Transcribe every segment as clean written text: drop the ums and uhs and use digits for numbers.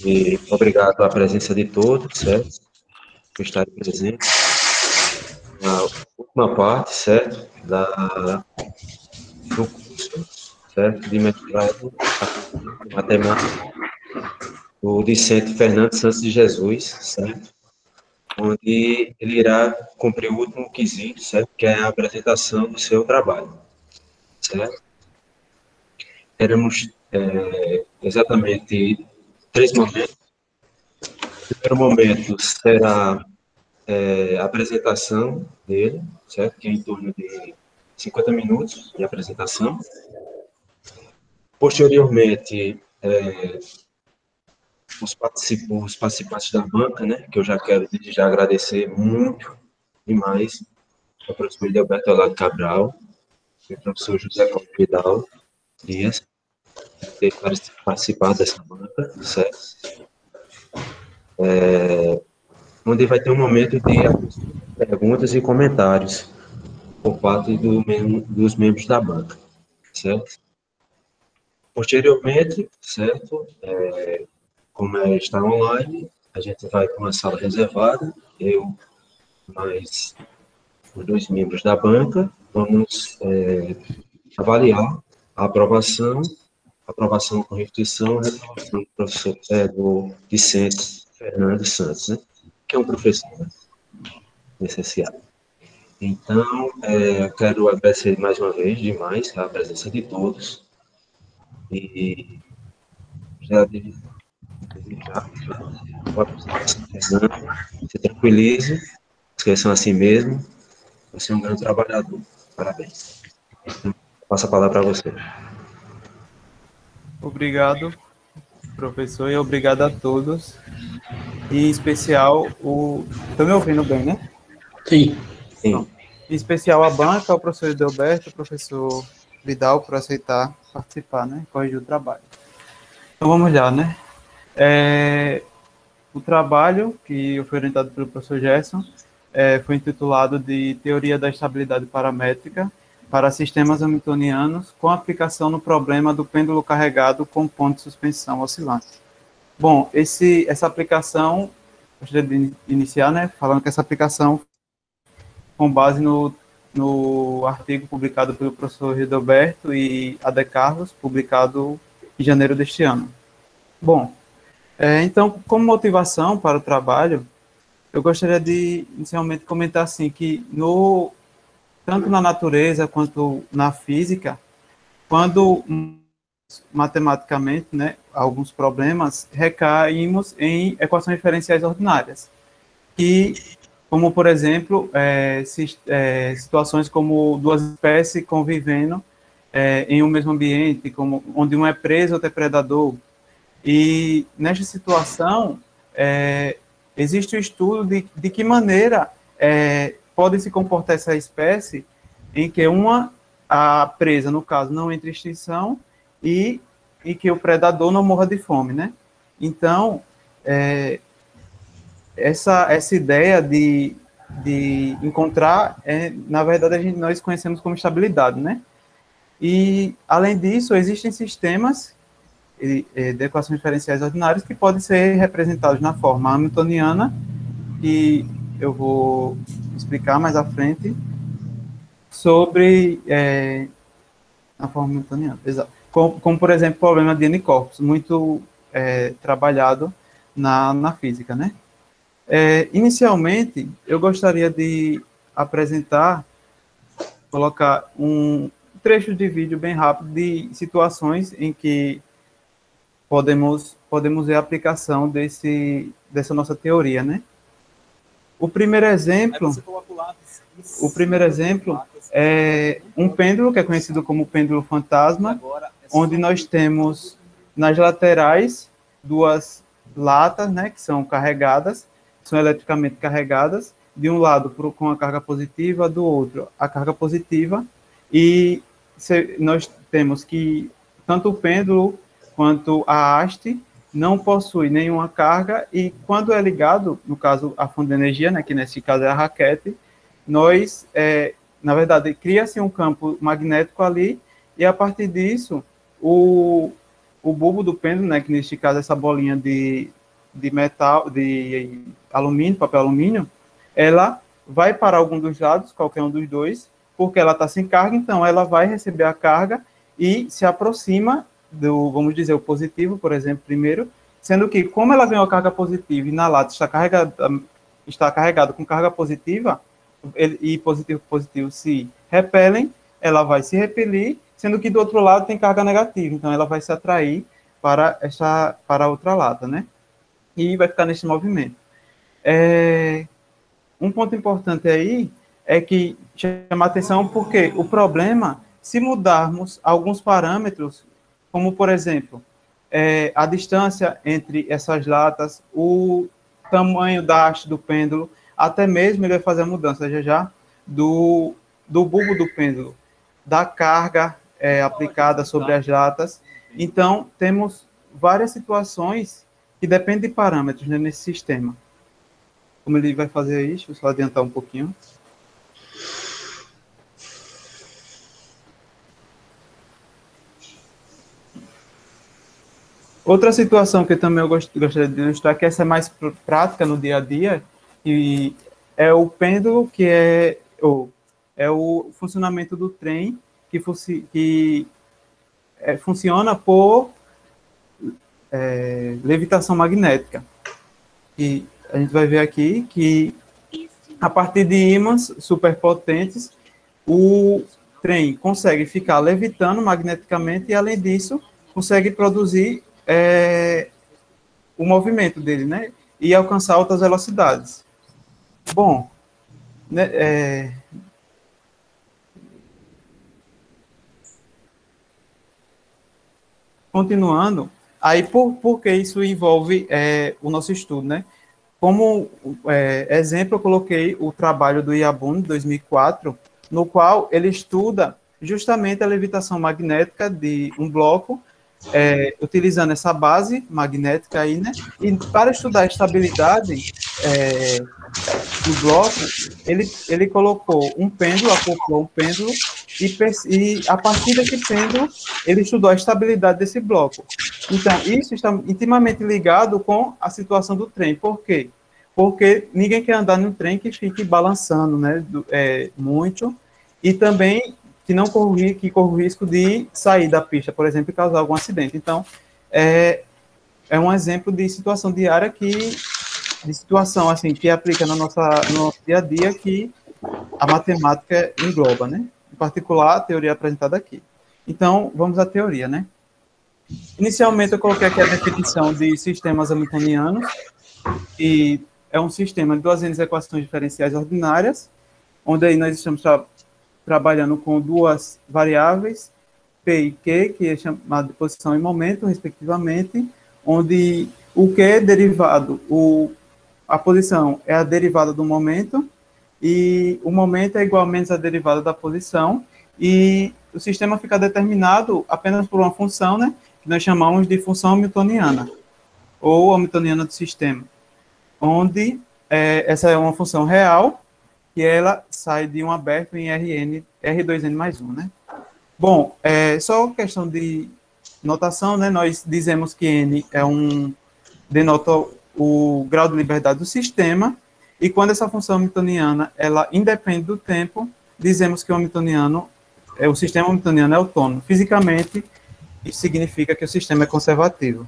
E obrigado à presença de todos, certo? Por estarem presentes. A última parte, certo? Do curso, certo? De mestrado em matemática, do discente Fernando Santos de Jesus, certo? Onde ele irá cumprir o último quesito, certo? Que é a apresentação do seu trabalho, certo? Teremos exatamente 3 momentos. O primeiro momento será a apresentação dele, certo? Que é em torno de 50 minutos de apresentação. Posteriormente, os participantes da banca, né? Que eu já quero já agradecer muito demais ao professor Gilberto Olado Cabral e ao professor José Paulo Vidal Dias, ter participado dessa banca, certo? Onde vai ter um momento de perguntas e comentários por parte dos membros da banca, certo? Posteriormente, certo, como está online, a gente vai para uma sala reservada, eu mais os 2 membros da banca, vamos avaliar a aprovação com restrição, e reprovação do professor do Vicente Fernando Santos, né, que é um professor licenciado. Então, eu quero agradecer mais uma vez demais a presença de todos e já desejar boa apresentação, Fernando, se tranquilize, esqueçam assim mesmo, você é um grande trabalhador, parabéns. Então, passo a palavra para você. Obrigado, professor, e obrigado a todos. E em especial, Estão me ouvindo bem, né? Sim. Sim. Em especial a banca, o professor Edelberto, o professor Vidal, por aceitar participar, né? Corrigir o trabalho. Então vamos lá, né? O trabalho que foi orientado pelo professor Gerson foi intitulado de Teoria da Estabilidade Paramétrica para Sistemas Hamiltonianos com aplicação no problema do pêndulo carregado com ponto de suspensão oscilante. Bom, essa aplicação, gostaria de iniciar, né, falando que essa aplicação, com base no artigo publicado pelo professor Ridoberto e A. de Carlos, publicado em janeiro deste ano. Bom, então, como motivação para o trabalho, eu gostaria de, inicialmente, comentar assim, que tanto na natureza quanto na física, quando matematicamente, né, alguns problemas, recaímos em equações diferenciais ordinárias. E, como, por exemplo, situações como duas espécies convivendo em um mesmo ambiente, onde um é preso, outro é predador. E, nesta situação, existe o estudo de que maneira pode se comportar essa espécie em que a presa, no caso, não entre em extinção e que o predador não morra de fome, né? Então, essa ideia de encontrar, na verdade, nós conhecemos como estabilidade, né? E, além disso, existem sistemas de equações diferenciais ordinárias que podem ser representados na forma hamiltoniana, que eu vou explicar mais à frente, sobre a forma hamiltoniana, exato. Como, por exemplo, o problema de N-corpos, muito trabalhado na física, né? Inicialmente, eu gostaria de colocar um trecho de vídeo bem rápido de situações em que podemos ver a aplicação dessa nossa teoria, né? O primeiro exemplo é um pêndulo, que é conhecido como pêndulo fantasma, onde nós temos nas laterais 2 latas, né, que são carregadas, são eletricamente carregadas, de um lado com a carga positiva, do outro a carga positiva, e nós temos que tanto o pêndulo quanto a haste não possui nenhuma carga, e quando é ligado, no caso, a fonte de energia, né, que nesse caso é a raquete, na verdade, cria-se um campo magnético ali, e a partir disso, o o bulbo do pêndulo, né, que neste caso é essa bolinha de metal, de alumínio, papel alumínio, ela vai para algum dos lados, qualquer um dos dois, porque ela está sem carga, então ela vai receber a carga e se aproxima do, vamos dizer, o positivo, por exemplo, primeiro, sendo que, como ela ganhou carga positiva e na lata está carregado com carga positiva, e positivo e positivo se repelem, ela vai se repelir, sendo que do outro lado tem carga negativa, então ela vai se atrair para a outra lata, né? E vai ficar nesse movimento. Um ponto importante aí é que chama atenção porque o problema, se mudarmos alguns parâmetros, como, por exemplo, a distância entre essas latas, o tamanho da haste do pêndulo, até mesmo ele vai fazer a mudança já do bulbo do pêndulo, da carga aplicada sobre as latas. Então, temos várias situações que dependem de parâmetros, né, nesse sistema. Como ele vai fazer isso? Deixa eu só adiantar um pouquinho. Outra situação que também eu gostaria de ilustrar, que essa é mais prática no dia a dia, e é o pêndulo, que é o funcionamento do trem, que funciona por levitação magnética. E a gente vai ver aqui que, a partir de ímãs superpotentes, o trem consegue ficar levitando magneticamente e, além disso, consegue produzir o movimento dele, né? E alcançar altas velocidades. Bom, né, continuando, aí por que isso envolve o nosso estudo, né? Como exemplo, eu coloquei o trabalho do Iabun, de 2004, no qual ele estuda justamente a levitação magnética de um bloco, utilizando essa base magnética aí, né? E para estudar a estabilidade do bloco, ele colocou um pêndulo, acoplou um pêndulo, e a partir desse pêndulo, ele estudou a estabilidade desse bloco. Então, isso está intimamente ligado com a situação do trem. Por quê? Porque ninguém quer andar num trem que fique balançando, né, muito, e também que corra o risco de sair da pista, por exemplo, e causar algum acidente. Então, é um exemplo de situação diária de situação assim, que aplica no nosso dia a dia, que a matemática engloba, né? Em particular, a teoria apresentada aqui. Então, vamos à teoria, né? Inicialmente, eu coloquei aqui a definição de sistemas hamiltonianos, e é um sistema de duas equações diferenciais ordinárias, onde aí nós estamos trabalhando com duas variáveis, P e Q, que é chamado de posição e momento, respectivamente, onde o Q é derivado, a posição é a derivada do momento, e o momento é igual a menos a derivada da posição, e o sistema fica determinado apenas por uma função, né, que nós chamamos de função hamiltoniana, ou hamiltoniana do sistema, onde essa é uma função real, e ela sai de um aberto em R2N mais 1, né? Bom, só questão de notação, né? Nós dizemos que N denota o grau de liberdade do sistema, e quando essa função hamiltoniana, ela independe do tempo, dizemos que o sistema hamiltoniano é autônomo. Fisicamente, isso significa que o sistema é conservativo.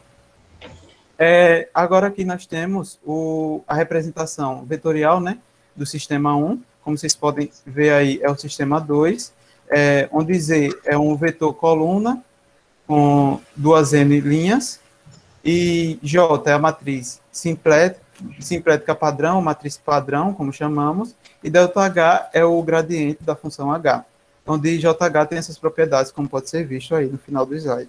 Agora aqui nós temos a representação vetorial, né, do sistema 1, como vocês podem ver aí, é o sistema 2, onde Z é um vetor coluna com duas N linhas, e J é a matriz simplética padrão, matriz padrão, como chamamos, e ΔH é o gradiente da função H, onde JH tem essas propriedades, como pode ser visto aí no final do slide.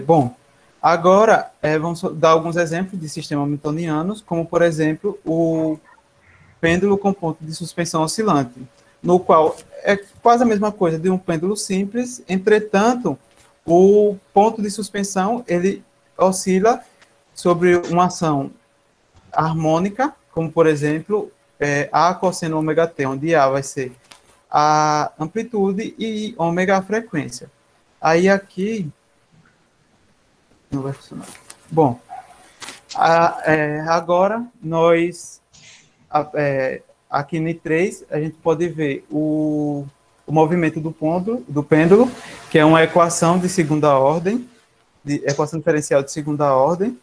Bom, agora vamos dar alguns exemplos de sistemas hamiltonianos, como, por exemplo, o pêndulo com ponto de suspensão oscilante, no qual é quase a mesma coisa de um pêndulo simples, entretanto, o ponto de suspensão, ele oscila sobre uma ação harmônica, como, por exemplo, A cosseno ômega t, onde A vai ser a amplitude e ômega a frequência. Aí aqui, Não vai funcionar. Bom, agora nós, aqui no I3, a gente pode ver o movimento do pêndulo, que é uma equação de segunda ordem, equação diferencial de segunda ordem,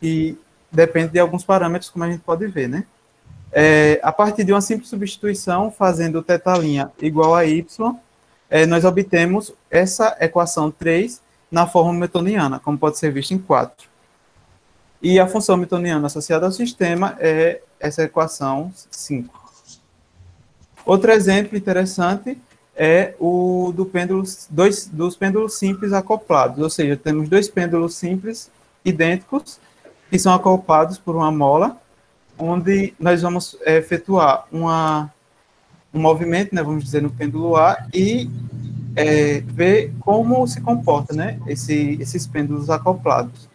e depende de alguns parâmetros, como a gente pode ver, né? A partir de uma simples substituição, fazendo θ' igual a y, nós obtemos essa equação 3 na forma hamiltoniana, como pode ser visto em 4. E a função hamiltoniana associada ao sistema é essa equação 5. Outro exemplo interessante é o dos pêndulos simples acoplados, ou seja, temos dois pêndulos simples idênticos que são acoplados por uma mola, onde nós vamos efetuar um movimento, né, vamos dizer, no pêndulo A e ver como se comporta, né, esses pêndulos acoplados.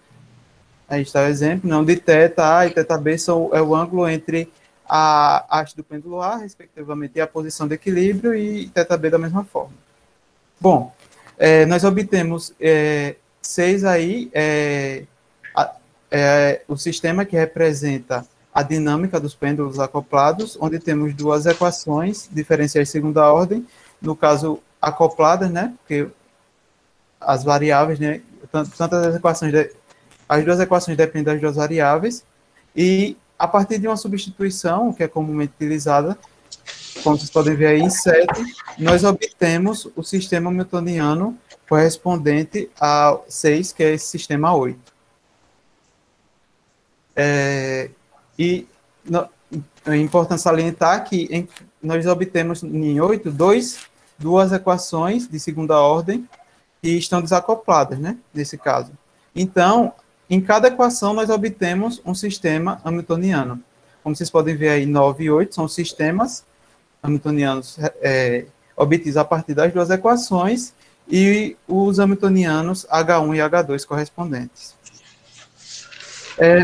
Aí está o exemplo, não, de θA e θB é o ângulo entre a haste do pêndulo A, respectivamente, e a posição de equilíbrio, e θB da mesma forma. Bom, nós obtemos 6 aí, o sistema que representa a dinâmica dos pêndulos acoplados, onde temos duas equações diferenciais de segunda ordem, no caso, acopladas, né, porque as variáveis, né, as duas equações dependem das duas variáveis, e a partir de uma substituição, que é comumente utilizada, como vocês podem ver aí em 7, nós obtemos o sistema hamiltoniano correspondente a 6, que é esse sistema 8. É importante salientar que nós obtemos em 8 duas equações de segunda ordem que estão desacopladas, né, nesse caso. Então, em cada equação nós obtemos um sistema hamiltoniano. Como vocês podem ver aí, 9 e 8 são sistemas hamiltonianos obtidos a partir das duas equações e os hamiltonianos H1 e H2 correspondentes.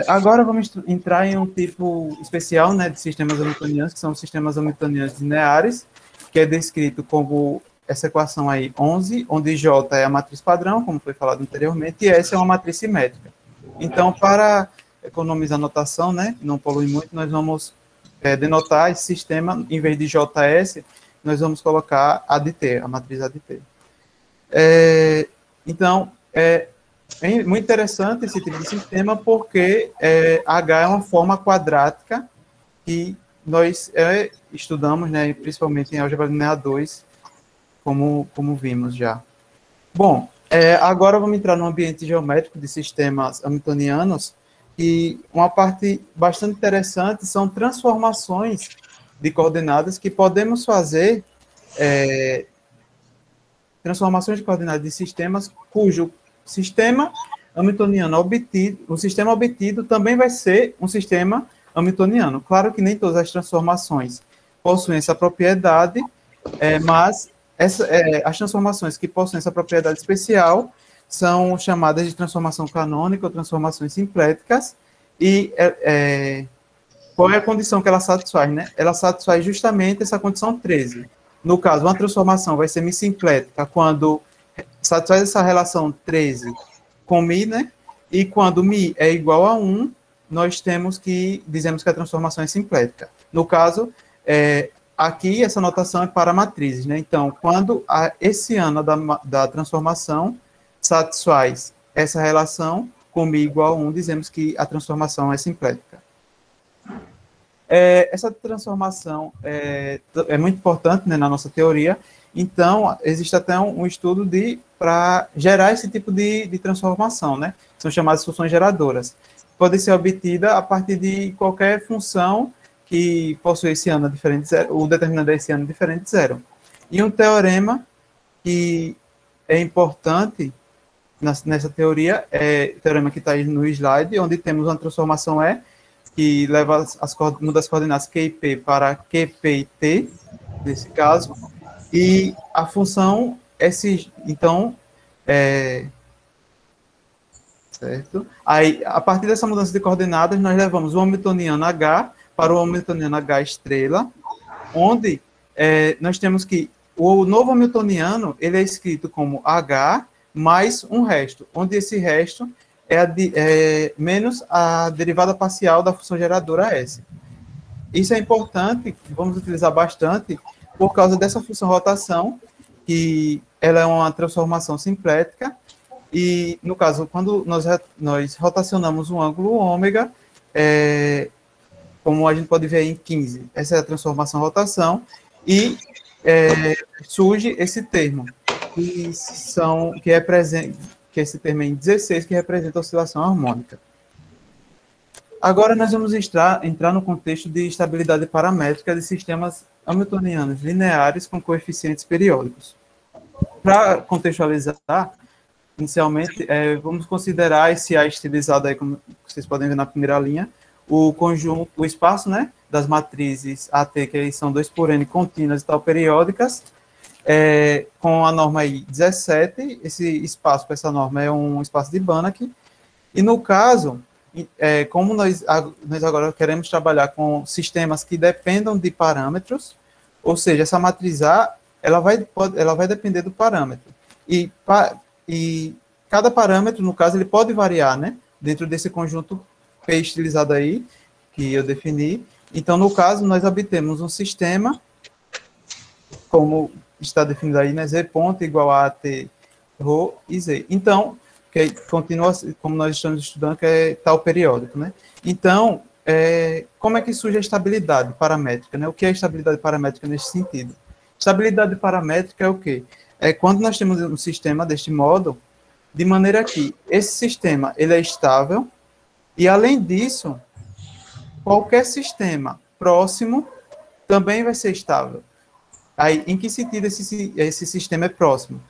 Agora vamos entrar em um tipo especial, né, de sistemas hamiltonianos, que são os sistemas hamiltonianos lineares, que é descrito como essa equação aí, 11, onde J é a matriz padrão, como foi falado anteriormente, e S é uma matriz simétrica. Então, para economizar a notação, né, não polui muito, nós vamos denotar esse sistema, em vez de JS, nós vamos colocar ADT, a matriz ADT. Então, é muito interessante esse tipo de sistema, porque H é uma forma quadrática que nós estudamos, né, principalmente em álgebra linear 2, como vimos já. Bom, agora vamos entrar no ambiente geométrico de sistemas hamiltonianos, e uma parte bastante interessante são transformações de coordenadas que podemos fazer, transformações de coordenadas de sistemas cujo sistema hamiltoniano obtido, o sistema obtido também vai ser um sistema hamiltoniano. Claro que nem todas as transformações possuem essa propriedade, mas as transformações que possuem essa propriedade especial são chamadas de transformação canônica ou transformações simpléticas, e qual é a condição que ela satisfaz, né? Ela satisfaz justamente essa condição 13. No caso, uma transformação vai ser mi-simplética quando satisfaz essa relação 13 com mi, né? E quando mi é igual a 1, nós dizemos que a transformação é simplética. No caso, aqui essa notação é para matrizes, né? Então, quando esse ano da transformação satisfaz essa relação com mi igual a 1, dizemos que a transformação é simplética. Essa transformação é muito importante, né, na nossa teoria. Então, existe até um estudo para gerar esse tipo de transformação, né? São chamadas funções geradoras. Pode ser obtida a partir de qualquer função que possui esse ano diferente de zero, o determinante desse ano diferente de zero. E um teorema que é importante nessa teoria é o teorema que está aí no slide, onde temos uma transformação que leva muda as coordenadas Q e P para QP e T, nesse caso, e a função então, certo? Aí, a partir dessa mudança de coordenadas, nós levamos o hamiltoniano H para o hamiltoniano H estrela, onde nós temos que o novo hamiltoniano, ele é escrito como H mais um resto, onde esse resto menos a derivada parcial da função geradora S. Isso é importante, vamos utilizar bastante, por causa dessa função rotação, que ela é uma transformação simplética, e, no caso, quando nós rotacionamos um ângulo ômega, como a gente pode ver em 15, essa é a transformação rotação, e surge esse termo, que esse termo é em 16, que representa a oscilação harmônica. Agora nós vamos entrar no contexto de estabilidade paramétrica de sistemas hamiltonianos lineares com coeficientes periódicos. Para contextualizar, inicialmente, vamos considerar esse A estilizado aí, como vocês podem ver na primeira linha, o conjunto, o espaço, né, das matrizes AT, que aí são 2 por N contínuas e tal periódicas, com a norma aí 17, esse espaço para essa norma é um espaço de Banach, e no caso, como nós agora queremos trabalhar com sistemas que dependam de parâmetros, ou seja, essa matriz A, ela vai depender do parâmetro, e cada parâmetro, no caso, ele pode variar, né, dentro desse conjunto P estilizado aí, que eu defini. Então, no caso, nós obtemos um sistema, como está definido aí, né, Z ponto igual a AT, ρ e Z. Então, que continua, como nós estamos estudando, que é tal periódico, né? Então, como é que surge a estabilidade paramétrica, né? O que é estabilidade paramétrica nesse sentido? Estabilidade paramétrica é o quê? É quando nós temos um sistema deste modo, de maneira que esse sistema ele é estável, e, além disso, qualquer sistema próximo também vai ser estável. Aí, em que sentido esse sistema é próximo?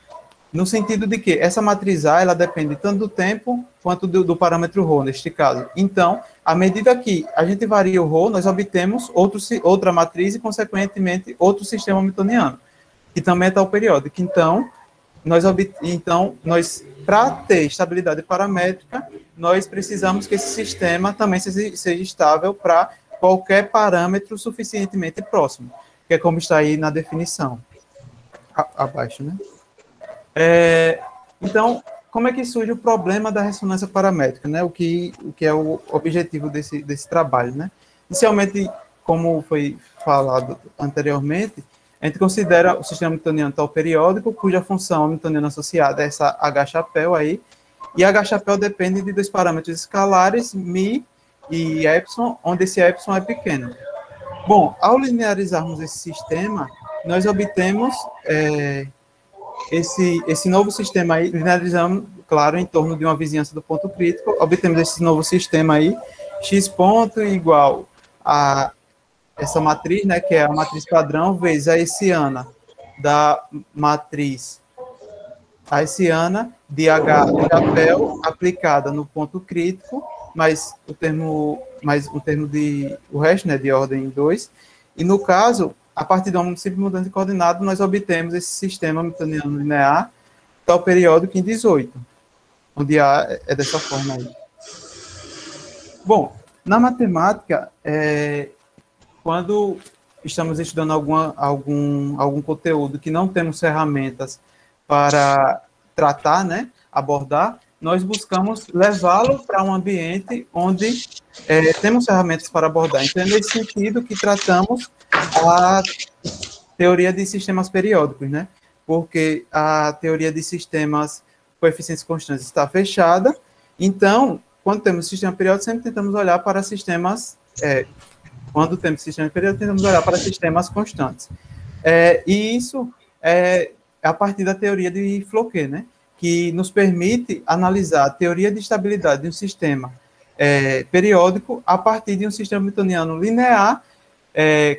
No sentido de que essa matriz A, ela depende tanto do tempo quanto do parâmetro ρ, neste caso. Então, à medida que a gente varia o ρ, nós obtemos outra matriz e, consequentemente, outro sistema hamiltoniano, que também é tal periódico. Então, para ter estabilidade paramétrica, nós precisamos que esse sistema também seja estável para qualquer parâmetro suficientemente próximo, que é como está aí na definição, abaixo, né? Então, como é que surge o problema da ressonância paramétrica, né? O que é o objetivo desse trabalho, né? Inicialmente, como foi falado anteriormente, a gente considera o sistema hamiltoniano tal periódico, cuja função hamiltoniana associada é essa H-chapéu aí, e H-chapéu depende de 2 parâmetros escalares, μ e epsilon, onde esse epsilon é pequeno. Bom, ao linearizarmos esse sistema, nós obtemos esse novo sistema aí, linearizamos, claro, em torno de uma vizinhança do ponto crítico, obtemos esse novo sistema aí, x ponto igual a essa matriz, né, que é a matriz padrão, vezes a hessiana da matriz hessiana de H chapéu aplicada no ponto crítico, mais o resto, né, de ordem 2, e no caso, a partir de uma simples mudança de coordenada, nós obtemos esse sistema hamiltoniano linear, tal periódico em 18, onde A é dessa forma aí. Bom, na matemática, quando estamos estudando algum conteúdo que não temos ferramentas para tratar, né, abordar, nós buscamos levá-lo para um ambiente onde temos ferramentas para abordar. Então, é nesse sentido que tratamos a teoria de sistemas periódicos, né? Porque a teoria de sistemas coeficientes constantes está fechada. Então, quando temos sistema periódico, sempre tentamos olhar para sistemas... quando temos sistema periódico, tentamos olhar para sistemas constantes. E isso é a partir da teoria de Floquet, né? Que nos permite analisar a teoria de estabilidade de um sistema periódico a partir de um sistema hamiltoniano linear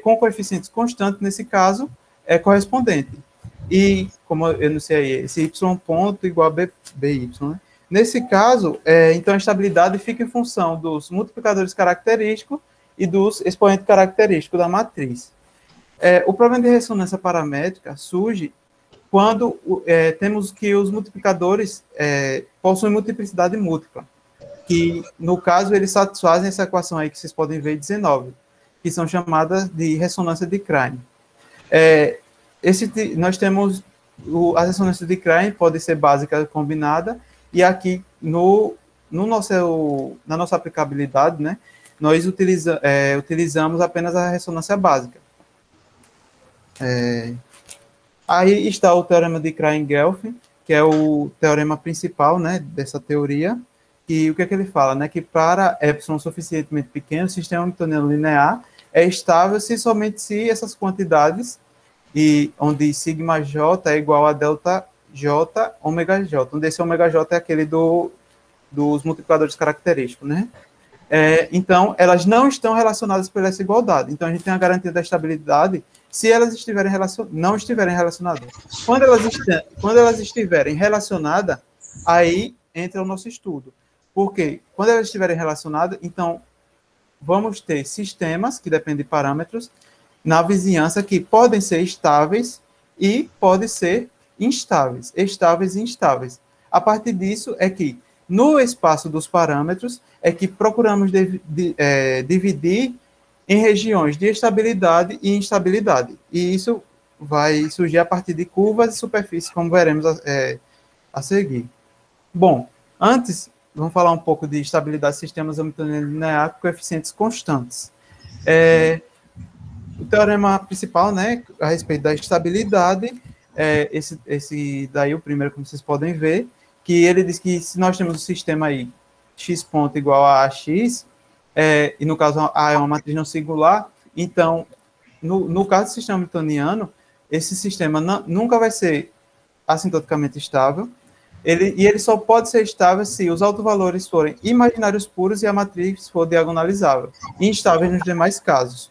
com coeficientes constantes, nesse caso, correspondente. E, como eu não sei, esse y ponto igual a by, né? Nesse caso, então, a estabilidade fica em função dos multiplicadores característicos e dos expoentes característicos da matriz. O problema de ressonância paramétrica surge quando temos que os multiplicadores possuem multiplicidade múltipla, que, no caso, eles satisfazem essa equação aí que vocês podem ver, 19, que são chamadas de ressonância de Krein. Nós temos a ressonância de Krein, pode ser básica combinada, e aqui na nossa aplicabilidade, né, nós utilizamos apenas a ressonância básica. Aí está o teorema de Krain-Gelfand, que é o teorema principal, né, dessa teoria, e o que é que ele fala? Né, que para epsilon suficientemente pequeno, o sistema hamiltoniano linear é estável se somente se essas quantidades, e onde sigma j é igual a delta j, ômega j, onde esse ômega j é aquele dos multiplicadores característicos, né? Então, elas não estão relacionadas por essa igualdade. Então, a gente tem a garantia da estabilidade se elas não estiverem relacionadas. Quando elas estiverem relacionadas, aí entra o nosso estudo. Porque quando elas estiverem relacionadas, então, vamos ter sistemas que dependem de parâmetros na vizinhança que podem ser estáveis e podem ser instáveis, estáveis e instáveis. A partir disso é que, no espaço dos parâmetros, é que procuramos dividir em regiões de estabilidade e instabilidade. E isso vai surgir a partir de curvas e superfícies, como veremos a seguir. Bom, antes, vamos falar um pouco de estabilidade de sistemas hamiltonianos lineares com coeficientes constantes. O teorema principal, né, a respeito da estabilidade, esse daí, o primeiro, como vocês podem ver, que ele diz que se nós temos um sistema aí, x ponto igual a x, e no caso A é uma matriz não singular, então, no caso do sistema hamiltoniano, esse sistema nunca vai ser assintoticamente estável, e ele só pode ser estável se os autovalores forem imaginários puros e a matriz for diagonalizável, e instáveis nos demais casos.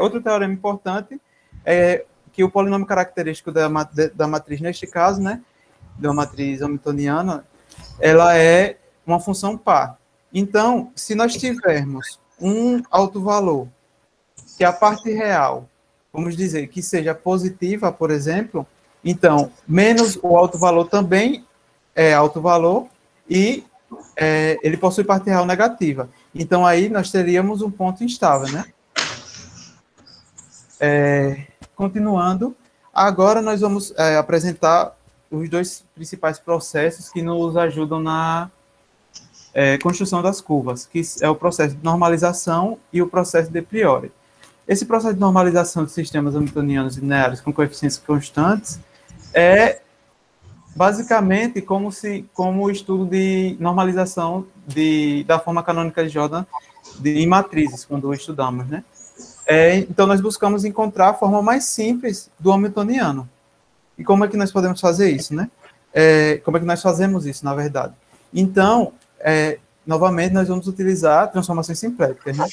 Outro teorema importante é que o polinômio característico da matriz, neste caso, né, da matriz hamiltoniana, ela é uma função par. Então, se nós tivermos um autovalor, que a parte real, vamos dizer, que seja positiva, por exemplo, então, menos o autovalor também é autovalor e ele possui parte real negativa. Então, aí nós teríamos um ponto instável, né? Continuando, agora nós vamos apresentar os dois principais processos que nos ajudam na construção das curvas, que é o processo de normalização e o processo de priori. Esse processo de normalização de sistemas hamiltonianos lineares com coeficientes constantes é basicamente como o estudo de normalização da forma canônica de Jordan em matrizes, quando estudamos, né? Então, nós buscamos encontrar a forma mais simples do hamiltoniano. E como é que nós podemos fazer isso, né? Como é que nós fazemos isso, na verdade? Então, novamente, nós vamos utilizar transformações simpléticas, né?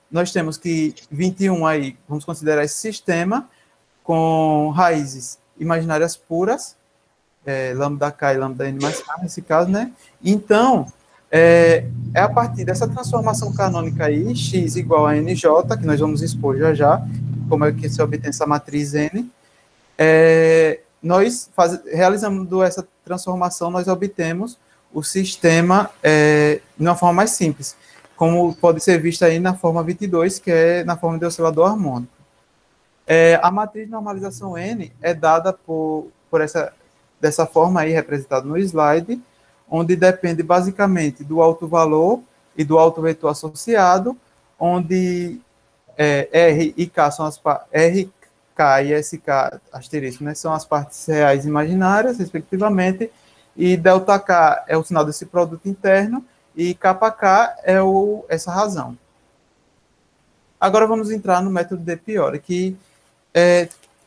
Nós temos que 21 aí, vamos considerar esse sistema com raízes imaginárias puras, lambda k e lambda n mais k, nesse caso, né? Então, a partir dessa transformação canônica aí, x igual a nj, que nós vamos expor já, como é que se obtém essa matriz n, nós realizando essa transformação, nós obtemos o sistema de uma forma mais simples, como pode ser visto aí na forma 22, que é na forma de oscilador harmônico. A matriz de normalização n é dada dessa forma aí, representada no slide, onde depende basicamente do autovalor e do autovetor associado, onde R e K são as R, K e SK asterisco, né, são as partes reais e imaginárias, respectivamente, e ΔK é o sinal desse produto interno, e KK é essa razão. Agora vamos entrar no método de priori, que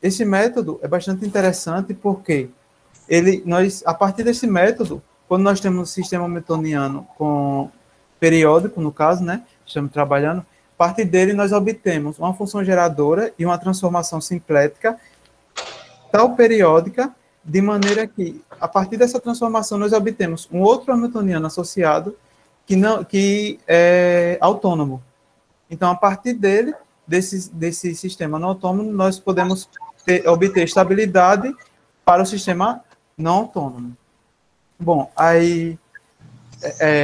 esse método é bastante interessante porque a partir desse método, quando nós temos um sistema hamiltoniano com periódico, no caso, né, estamos trabalhando, a partir dele nós obtemos uma função geradora e uma transformação simplética tal periódica, de maneira que, a partir dessa transformação, nós obtemos um outro hamiltoniano associado que é autônomo. Então, a partir desse sistema não autônomo, nós podemos obter estabilidade para o sistema não autônomo. Bom, aí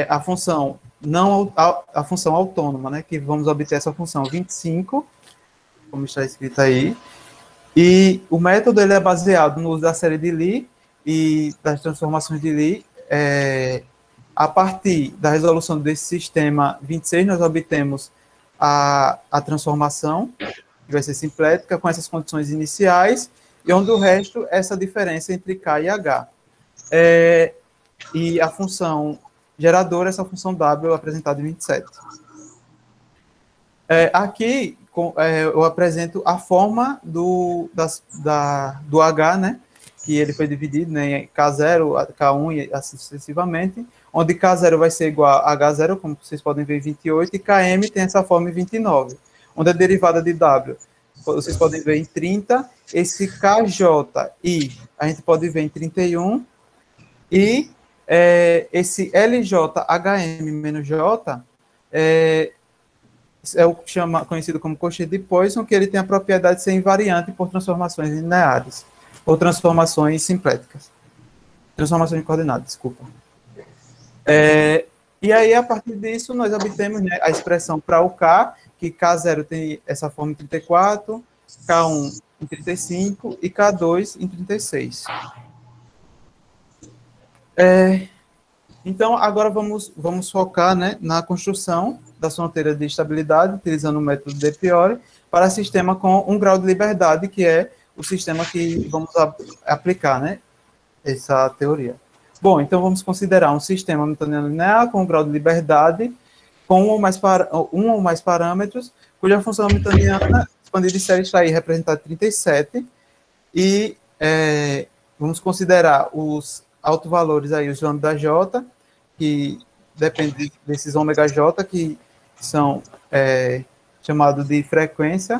a função autônoma, né, que vamos obter essa função 25, como está escrito aí, e o método ele é baseado no uso da série de Lie e das transformações de Lie a partir da resolução desse sistema 26, nós obtemos a transformação, que vai ser simplética, com essas condições iniciais, e onde o resto é essa diferença entre K e H. E a função geradora, essa função W apresentada em 27. Aqui, eu apresento a forma do H, né? Que ele foi dividido, né, em K0, K1 e assim sucessivamente, onde K0 vai ser igual a H0, como vocês podem ver em 28, e Km tem essa forma em 29, onde a derivada de W, vocês podem ver em 30, esse KJI a gente pode ver em 31, e esse LJHM menos J é o que conhecido como cocheiro de Poisson, que ele tem a propriedade de ser invariante por transformações lineares, ou transformações simpléticas. Transformações de coordenadas, desculpa. E aí, a partir disso, nós obtemos, né, a expressão para o K, que K0 tem essa forma em 34, K1 em 35 e K2 em 36. Então, agora vamos focar, né, na construção da fronteira de estabilidade, utilizando o método de priori, para sistema com um grau de liberdade, que é o sistema que vamos aplicar, né, essa teoria. Bom, então vamos considerar um sistema hamiltoniano linear com um grau de liberdade, com um ou mais parâmetros, cuja função hamiltoniana expandida de série está aí representada em 37, e vamos considerar os autovalores aí, os lambda J, que dependem desses ômega J, que são chamados de frequência,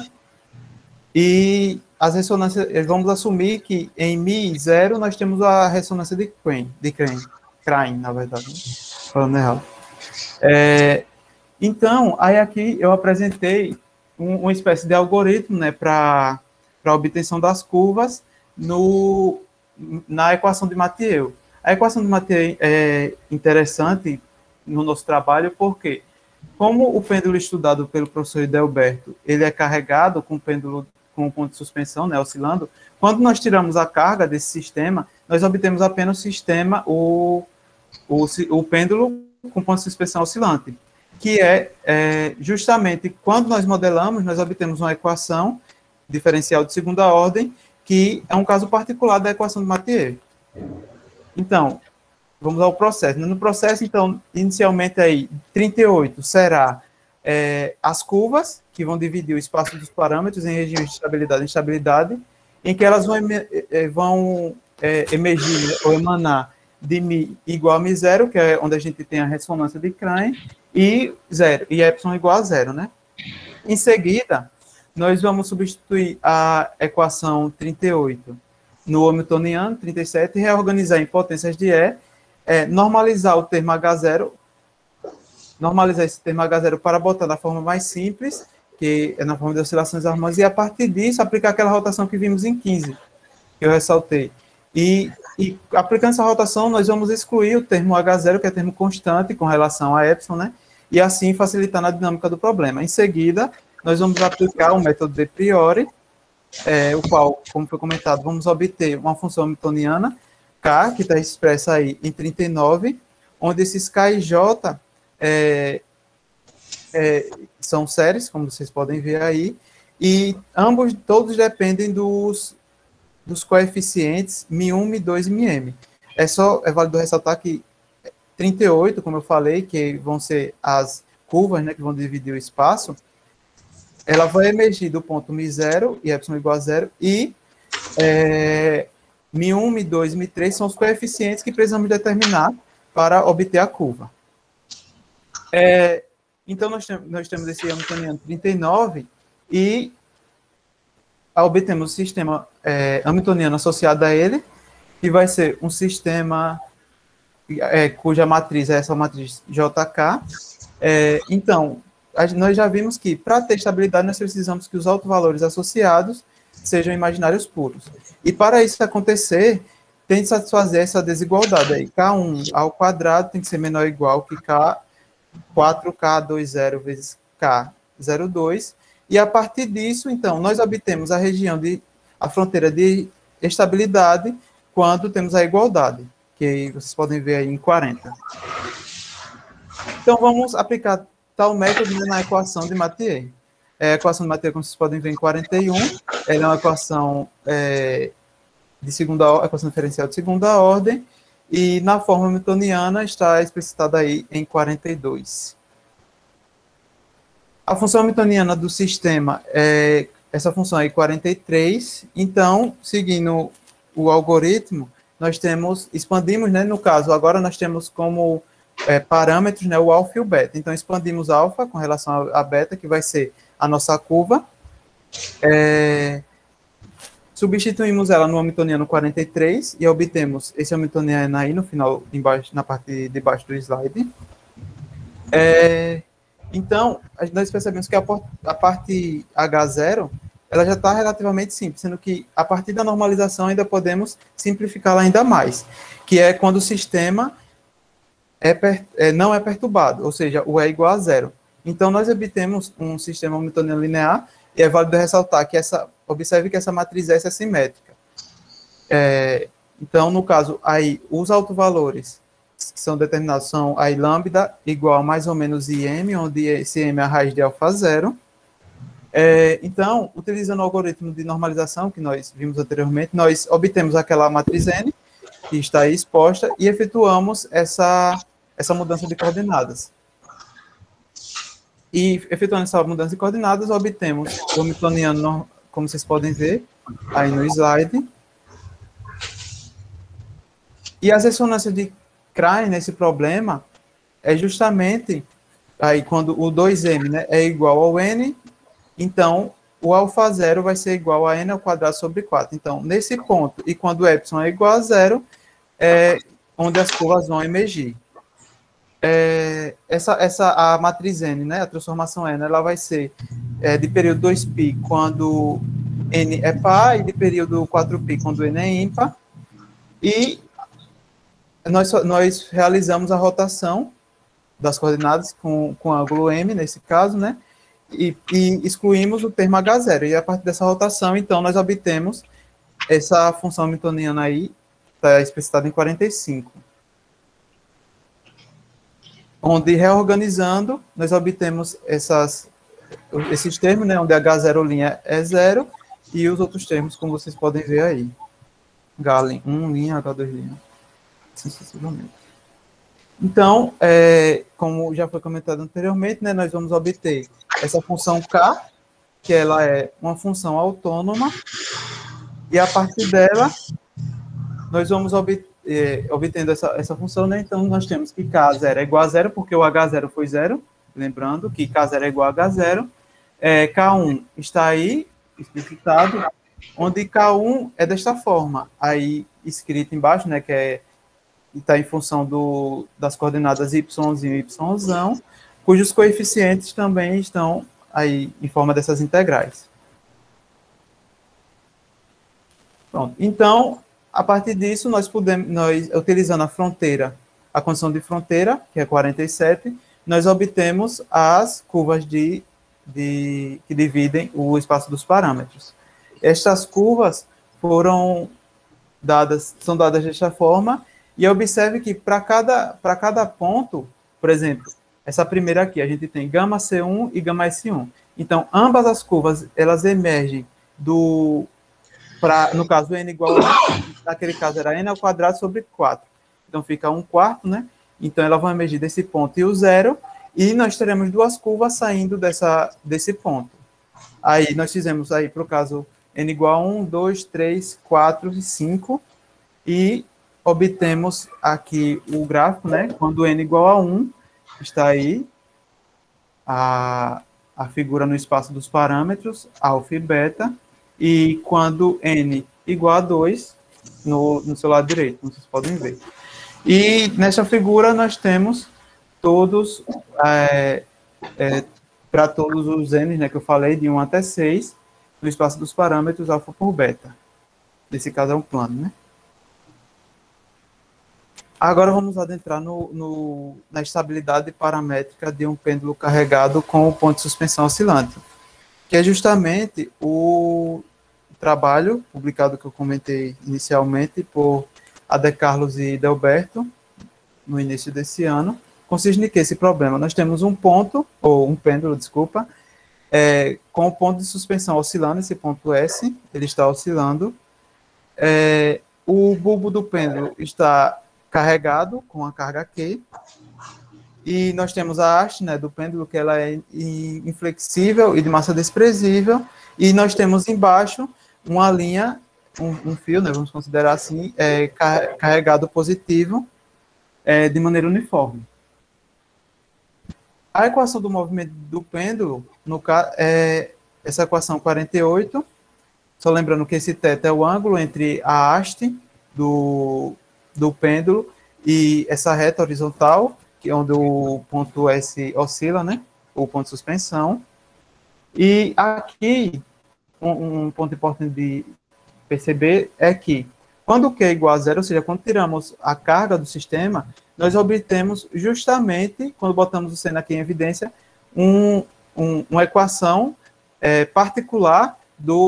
e as ressonâncias, vamos assumir que em Mi0 nós temos a ressonância de Klein, na verdade, né? Falando errado. Então, aí aqui eu apresentei uma espécie de algoritmo, né, para a obtenção das curvas na equação de Mathieu. A equação de Mathieu é interessante no nosso trabalho porque, como o pêndulo estudado pelo professor Edelberto, ele é carregado com pêndulo com ponto de suspensão, né, oscilando, quando nós tiramos a carga desse sistema, nós obtemos apenas o sistema, o pêndulo com ponto de suspensão oscilante, que justamente quando nós modelamos, nós obtemos uma equação diferencial de segunda ordem, que é um caso particular da equação de Mathieu. Então, vamos ao processo. No processo, então, inicialmente aí, 38 será as curvas, que vão dividir o espaço dos parâmetros em regiões de estabilidade e instabilidade, em que elas vão emergir ou emanar de Mi igual a Mi0, que é onde a gente tem a ressonância de Klein, e zero, e epsilon igual a zero, né? Em seguida, nós vamos substituir a equação 38 no hamiltoniano, 37, reorganizar em potências de normalizar o termo H0, normalizar esse termo H0 para botar na forma mais simples, que é na forma de oscilações harmônicas, e a partir disso aplicar aquela rotação que vimos em 15, que eu ressaltei. E aplicando essa rotação, nós vamos excluir o termo H0, que é termo constante com relação a epsilon, né? E assim facilitando a dinâmica do problema. Em seguida, nós vamos aplicar o método de priori, o qual, como foi comentado, vamos obter uma função hamiltoniana, K, que está expressa aí em 39, onde esses K e J são séries, como vocês podem ver aí, e todos dependem dos coeficientes Mi1, Mi2 e Mi-M. É válido ressaltar que 38, como eu falei, que vão ser as curvas, né, que vão dividir o espaço, ela vai emergir do ponto Mi0 e epsilon igual a zero, e Mi1, Mi2 e Mi3 são os coeficientes que precisamos determinar para obter a curva. Então, nós temos esse hamiltoniano 39 e obtemos o sistema hamiltoniano associado a ele, que vai ser um sistema cuja matriz é essa matriz JK. Então, nós já vimos que, para ter estabilidade, nós precisamos que os autovalores associados sejam imaginários puros. E, para isso acontecer, tem que satisfazer essa desigualdade aí. K1 ao quadrado tem que ser menor ou igual que K4K20 vezes K02. E, a partir disso, então, nós obtemos a fronteira de estabilidade quando temos a igualdade, que vocês podem ver aí em 40. Então, vamos aplicar tal método, né, na equação de Mathieu. A equação de Mathieu, como vocês podem ver, em 41, ela é uma equação de equação diferencial de segunda ordem, e na forma hamiltoniana está explicitada aí em 42. A função hamiltoniana do sistema é essa função aí, 43. Então, seguindo o algoritmo, nós expandimos, né, no caso, agora nós temos como parâmetros, né, o alfa e o beta. Então, expandimos alfa com relação a beta, que vai ser a nossa curva. Substituímos ela no hamiltoniano 43 e obtemos esse hamiltoniano aí no final, embaixo, na parte de baixo do slide. Então, nós percebemos que a parte H0, ela já está relativamente simples, sendo que a partir da normalização ainda podemos simplificá-la ainda mais, que é quando o sistema não é perturbado, ou seja, o E igual a zero. Então, nós obtemos um sistema hamiltoniano linear, e é válido ressaltar que observe que essa matriz S é simétrica. Então, no caso, aí, os autovalores que são determinados são aí lambda igual a mais ou menos IM, onde esse M é a raiz de alfa zero. Então, utilizando o algoritmo de normalização que nós vimos anteriormente, nós obtemos aquela matriz N, que está aí exposta, e efetuamos essa mudança de coordenadas. E, efetuando essa mudança de coordenadas, obtemos o hamiltoniano, como vocês podem ver, aí no slide. E as ressonâncias de Klein nesse problema é justamente aí quando o 2m, né, é igual ao n, então o alfa zero vai ser igual a n ao quadrado sobre 4. Então, nesse ponto, e quando o epsilon é igual a zero, é onde as curvas vão emergir. A matriz N, né, a transformação N, ela vai ser de período 2π quando N é par, e de período 4π quando N é ímpar, e nós realizamos a rotação das coordenadas com ângulo M, nesse caso, né, e excluímos o termo H0, e a partir dessa rotação, então, nós obtemos essa função hamiltoniana aí, está explicitada em 45. Onde, reorganizando, nós obtemos esses termos, né, onde H0' é zero, e os outros termos, como vocês podem ver aí. H1', H2', assim sucessivamente. Então, como já foi comentado anteriormente, né, nós vamos obter essa função K, que ela é uma função autônoma, e a partir dela, nós vamos obtendo essa função, né? Então, nós temos que K0 é igual a zero, porque o H0 foi zero, lembrando que K0 é igual a H0. K1 está aí, explicitado, onde K1 é desta forma, aí escrito embaixo, né, que está em função das coordenadas y e y, cujos coeficientes também estão aí em forma dessas integrais. Pronto. Então, a partir disso, nós utilizando a fronteira, a condição de fronteira, que é 47, nós obtemos as curvas que dividem o espaço dos parâmetros. Estas curvas são dadas desta forma, e observe que para cada ponto, por exemplo, essa primeira aqui, a gente tem gama C1 e gama S1. Então, ambas as curvas, elas emergem no caso, n igual a 1, naquele caso era n ao quadrado sobre 4. Então, fica 1/4, né? Então, elas vão emergir desse ponto e o zero, e nós teremos duas curvas saindo desse ponto. Aí, nós fizemos aí, para o caso, n igual a 1, 2, 3, 4 e 5, e obtemos aqui o gráfico, né? Quando n igual a 1, está aí a figura no espaço dos parâmetros, alfa e beta, e quando n igual a 2, no seu lado direito, como vocês podem ver. E nessa figura nós temos todos, para todos os n, né, que eu falei, de 1 até 6, no espaço dos parâmetros alfa por beta. Nesse caso é um plano, né? Agora vamos adentrar na estabilidade paramétrica de um pêndulo carregado com o ponto de suspensão oscilante, que é justamente o trabalho publicado que eu comentei inicialmente por Ade Carlos e Delberto, no início desse ano, consiste em que esse problema? Nós temos um ponto, ou um pêndulo, desculpa, com o ponto de suspensão oscilando, esse ponto S, ele está oscilando. O bulbo do pêndulo está carregado com a carga Q, e nós temos a haste, né, do pêndulo, que ela é inflexível e de massa desprezível, e nós temos embaixo uma linha, um fio, né, vamos considerar assim, carregado positivo, de maneira uniforme. A equação do movimento do pêndulo, no caso, é essa equação 48, só lembrando que esse θ é o ângulo entre a haste do pêndulo e essa reta horizontal, que é onde o ponto S oscila, né? O ponto de suspensão. E aqui, um ponto importante de perceber é que, quando Q é igual a zero, ou seja, quando tiramos a carga do sistema, nós obtemos justamente, quando botamos o seno aqui em evidência, uma equação particular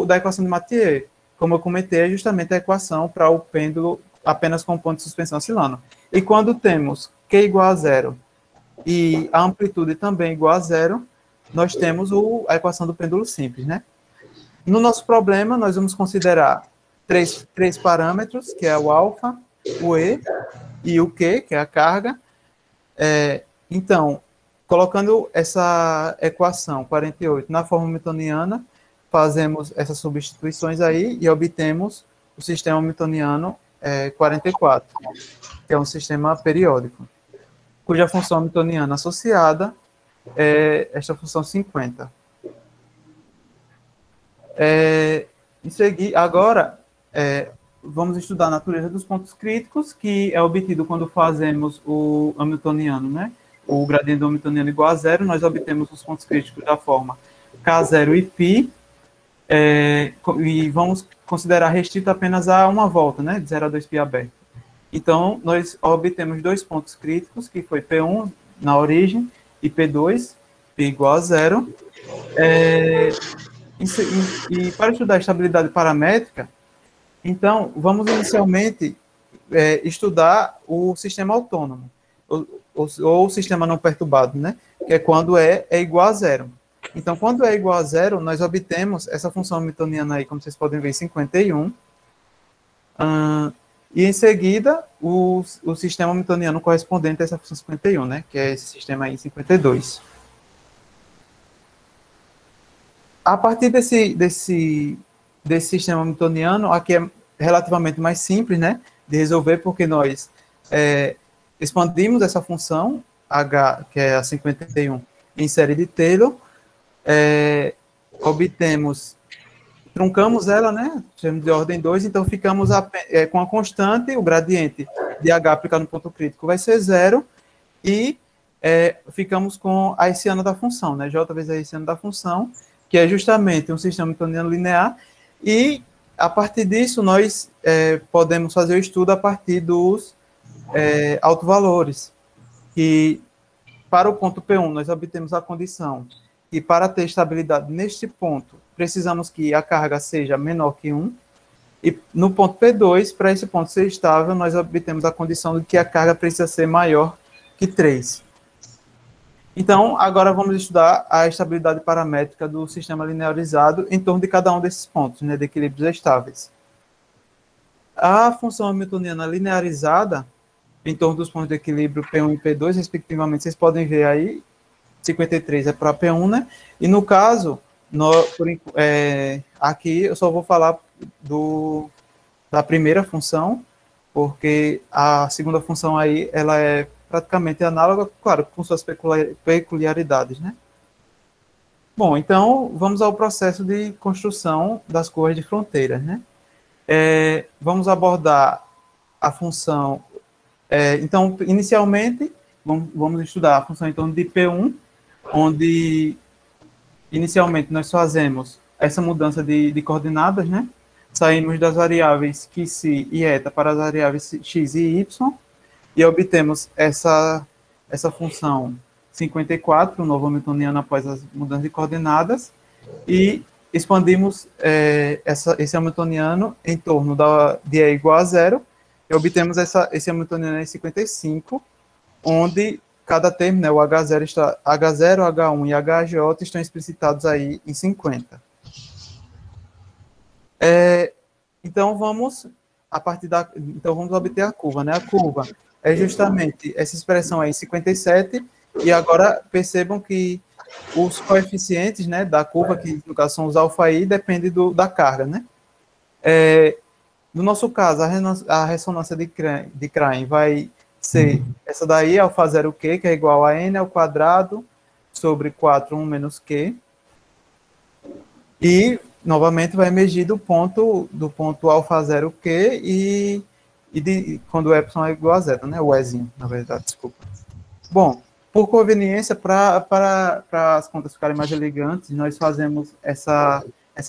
da equação de Mathieu. Como eu comentei, é justamente a equação para o pêndulo apenas com ponto de suspensão oscilando. E quando temos Q igual a zero e a amplitude também igual a zero, nós temos a equação do pêndulo simples, né? No nosso problema, nós vamos considerar três parâmetros, que é o alfa, o E e o Q, que é a carga. Então, colocando essa equação 48 na forma hamiltoniana, fazemos essas substituições aí e obtemos o sistema hamiltoniano 44, que é um sistema periódico, cuja função hamiltoniana associada é esta função 50. Em seguida, agora, vamos estudar a natureza dos pontos críticos, que é obtido quando fazemos o hamiltoniano, né? O gradiente do hamiltoniano igual a zero, nós obtemos os pontos críticos da forma K0 e π, e vamos considerar restrito apenas a uma volta, né? De 0 a 2π aberto. Então, nós obtemos dois pontos críticos, que foi P1 na origem e P2, P igual a zero. E para estudar a estabilidade paramétrica, então, vamos inicialmente estudar o sistema autônomo, ou o sistema não perturbado, né? Que é quando é igual a zero. Então, quando é igual a zero, nós obtemos essa função hamiltoniana aí, como vocês podem ver, 51. E em seguida, o sistema hamiltoniano correspondente a essa função 51, né? Que é esse sistema aí, 52. A partir desse sistema hamiltoniano, aqui é relativamente mais simples, né? De resolver, porque nós expandimos essa função, H, que é a 51, em série de Taylor, truncamos ela, né? Chamamos de ordem 2, então ficamos com a constante, o gradiente de H aplicado no ponto crítico vai ser zero, e ficamos com a hessiana da função, né? J vezes a hessiana da função, que é justamente um sistema hamiltoniano linear, e a partir disso nós podemos fazer o estudo a partir dos autovalores, que para o ponto P1 nós obtemos a condição que para ter estabilidade neste ponto, precisamos que a carga seja menor que 1, e no ponto P2, para esse ponto ser estável, nós obtemos a condição de que a carga precisa ser maior que 3. Então, agora vamos estudar a estabilidade paramétrica do sistema linearizado em torno de cada um desses pontos, né, de equilíbrios estáveis. A função hamiltoniana linearizada, em torno dos pontos de equilíbrio P1 e P2, respectivamente, vocês podem ver aí, 53 é para P1, né? E no caso, aqui eu só vou falar da primeira função, porque a segunda função aí, ela é praticamente análoga, claro, com suas peculiaridades, né? Bom, então, vamos ao processo de construção das curvas de fronteiras, né? Vamos abordar a função... então, inicialmente, vamos estudar a função em torno de P1, onde, inicialmente, nós fazemos essa mudança de coordenadas, né? Saímos das variáveis φ e eta para as variáveis x e y, e obtemos essa função 54, o novo hamiltoniano após as mudanças de coordenadas, e expandimos esse hamiltoniano em torno de E igual a zero, e obtemos esse hamiltoniano em 55, onde cada termo, né, o H0, H0, H1 e HJ estão explicitados aí em 50. Então, vamos obter a curva, né? A curva é justamente essa expressão aí, 57, e agora percebam que os coeficientes, né, da curva, que no caso são os alfa i, depende da carga, né? No nosso caso, a ressonância de Klein vai ser essa daí, alfa 0Q, que é igual a n ao quadrado sobre 4, 1 menos Q. E, novamente, vai emergir do ponto alfa 0Q quando o epsilon é igual a zero, né? O Ezinho, na verdade, desculpa. Bom, por conveniência, para as contas ficarem mais elegantes, nós fazemos essa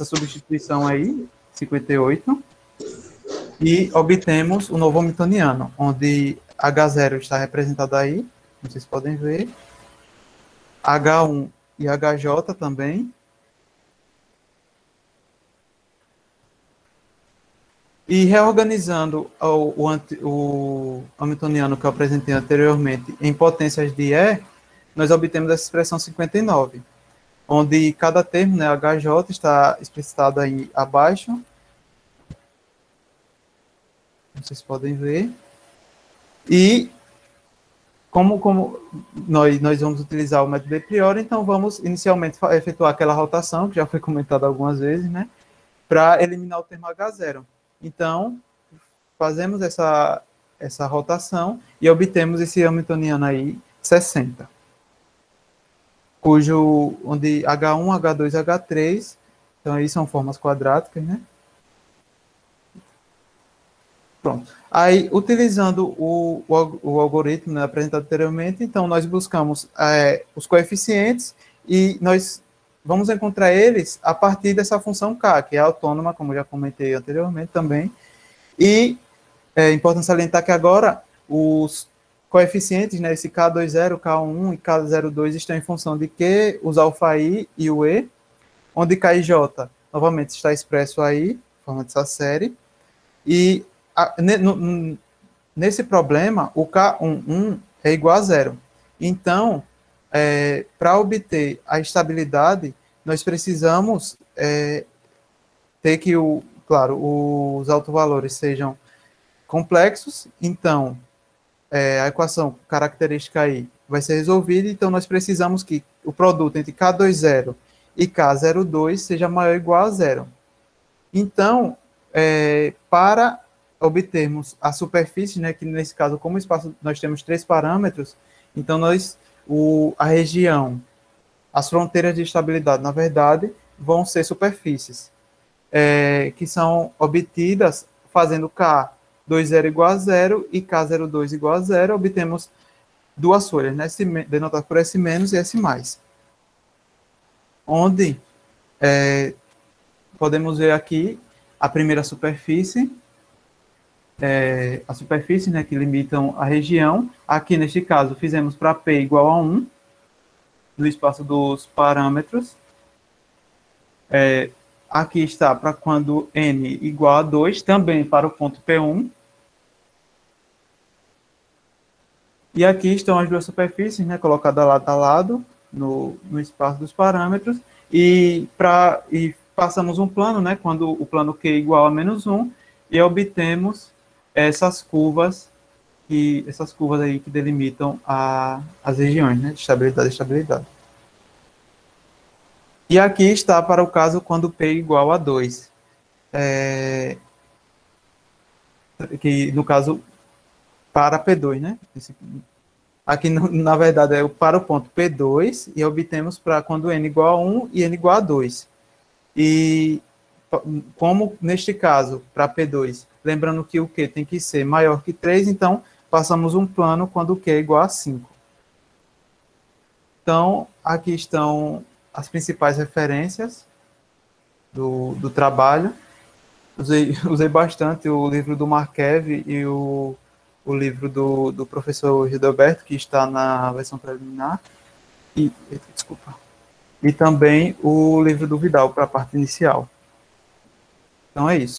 substituição aí, 58, e obtemos o novo hamiltoniano, onde H0 está representado aí, vocês podem ver, H1 e HJ também. E reorganizando o hamiltoniano que eu apresentei anteriormente em potências de E, nós obtemos essa expressão 59, onde cada termo, né, HJ, está explicitado aí abaixo. Vocês podem ver. E como nós vamos utilizar o método de priori, então vamos inicialmente efetuar aquela rotação, que já foi comentada algumas vezes, né, para eliminar o termo H0. Então, fazemos essa rotação e obtemos esse hamiltoniano aí, 60. Onde H1, H2, H3, então aí são formas quadráticas, né? Pronto. Aí, utilizando o algoritmo, né, apresentado anteriormente, então nós buscamos os coeficientes e nós vamos encontrar eles a partir dessa função k, que é autônoma, como eu já comentei anteriormente também. E é importante salientar que agora os coeficientes, né, esse K20, K1 e K02 estão em função de Q, os alfa i e o E, onde K e J, novamente, está expresso aí, forma dessa série. E nesse problema, o K11 é igual a zero. Então, para obter a estabilidade, nós precisamos ter que, claro, os autovalores sejam complexos. Então, a equação característica aí vai ser resolvida. Então, nós precisamos que o produto entre K20 e K02 seja maior ou igual a zero. Então, para obtermos a superfície, né, que nesse caso, como espaço, nós temos 3 parâmetros, então a região, as fronteiras de estabilidade, na verdade, vão ser superfícies, que são obtidas fazendo K20 igual a zero e K02 igual a zero, obtemos duas folhas, né, denotadas por S- e S+. Onde podemos ver aqui a primeira superfície, a superfície, né, que limitam a região. Aqui, neste caso, fizemos para P igual a 1, no espaço dos parâmetros. Aqui está para quando N igual a 2, também para o ponto P1. E aqui estão as duas superfícies, né, colocadas lado a lado, no espaço dos parâmetros. E passamos um plano, né, quando o plano Q igual a -1, e obtemos essas curvas aí que delimitam as regiões, né, de estabilidade e estabilidade. E aqui está para o caso quando P igual a 2. Que, no caso, para P2, né? Aqui, na verdade, é para o ponto P2 e obtemos para quando N igual a 1 e N igual a 2. E como neste caso, para P2, lembrando que o Q tem que ser maior que 3, então passamos um plano quando o Q é igual a 5. Então, aqui estão as principais referências do trabalho. Usei bastante o livro do Markev e o livro do professor Gilberto, que está na versão preliminar. Desculpa. E também o livro do Vidal para a parte inicial. Então é isso.